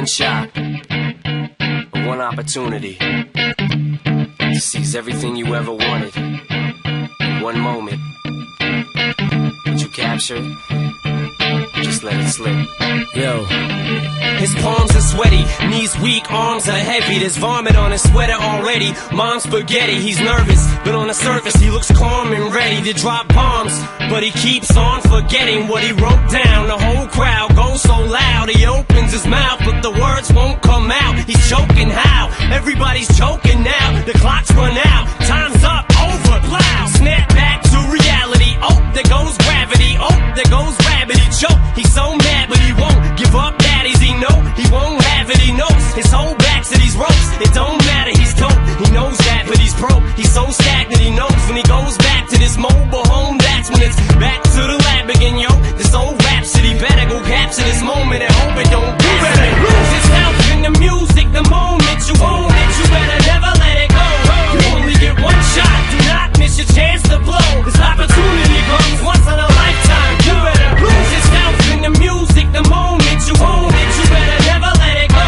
one shot, one opportunity to seize everything you ever wanted in one moment. Would you capture it? Just let it slip. Yo. His palms are sweaty, knees weak, arms are heavy. There's vomit on his sweater already. Mom's spaghetti, he's nervous, but on the surface he looks calm and ready to drop bombs. But he keeps on forgetting what he wrote down. The whole crowd goes so loud, he opens his mouth, but the words won't come out. He's choking how? Everybody's choking now. The clock's run out, time's up, over, loud. Snap back to reality. Oh, there goes gravity. Oh, there goes gravity. Choke, he's so mad, but he won't give up. Daddies, he know he won't have it. He knows his whole back's to these ropes. It don't matter, he's dope. He knows that, but he's broke. He's so stagnant, he knows when he goes back to this mobile home, that's when it's back to the lab again, yo. This old rhapsody better go capture this moment and hope it don't pass. You better lose yourself in the music the moment you own it. You better never let it go. You only get one shot, do not miss your chance to blow. This opportunity comes once in a lifetime. You better lose yourself in the music the moment you own it. You better never let it go.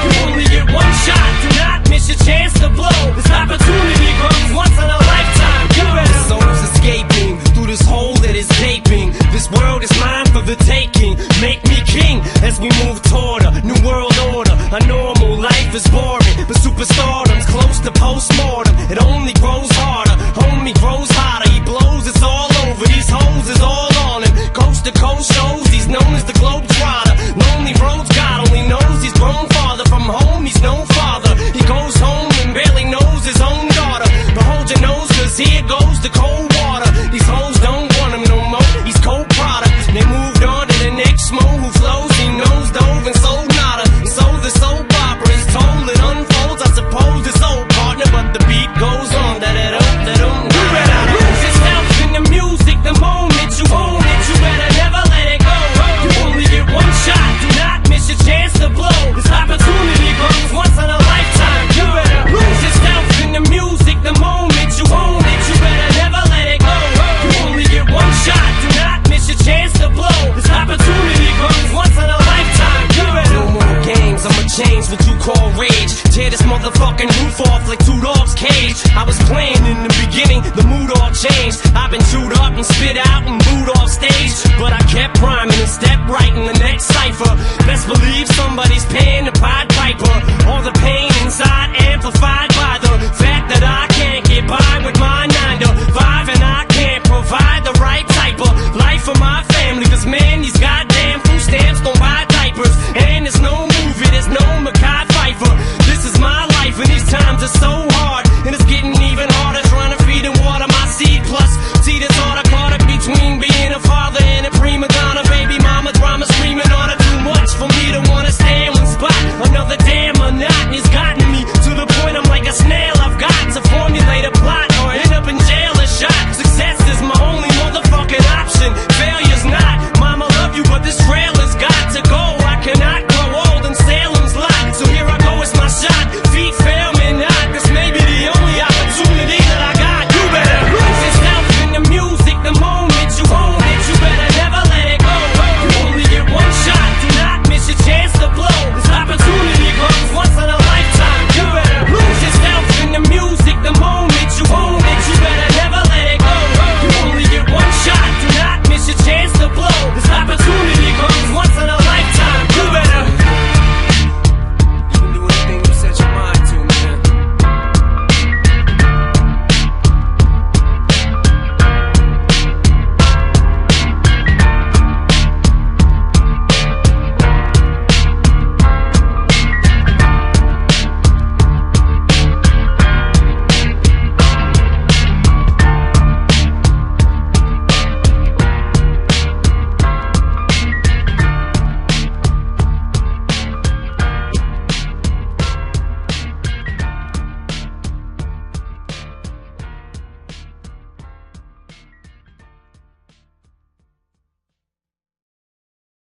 You only get one shot, do not miss your chance to blow. This opportunity comes once in a lifetime. You better. The soul's escaping through this hole that is gaping. This world is mine for the taking. Make me king as we move toward a new world order. A normal life is boring, but superstardom's close to postmortem. It only grows harder, homie grows hotter. He blows, it's all over. These hoes is all on him. Coast to coast shows, he's known as the Globetrotter. Lonely roads, God only knows he's grown farther from home. He's no father. He goes home and barely knows his own daughter. But hold your nose, cause here goes the cold water. These hoes don't want him no more. He's cold product. They moved on to the next mo who flows. He knows dove and sold nada. And so the soap opera is told. It unfolds, I suppose it's old partner, but the beat goes on. You better lose yourself in the music the moment you own it. You better never let it go. You only get one shot, do not miss your chance to blow. This opportunity comes once in a lifetime. You better lose yourself in the music the moment you own it. You better never let it go. You only get one shot, do not miss your chance to blow. This opportunity comes once in a lifetime. You better. No more games, I'ma change what you call rage. Tear this motherfucking roof off like two dogs' cage. I was playing in the beginning, the mood all changed. I've been chewed up and spit out and booed off stage, but I kept rhyming and stepped right in the next cipher. Best believe somebody's paying the Pied Piper. All the pain inside amplified by the fact that I can't get by with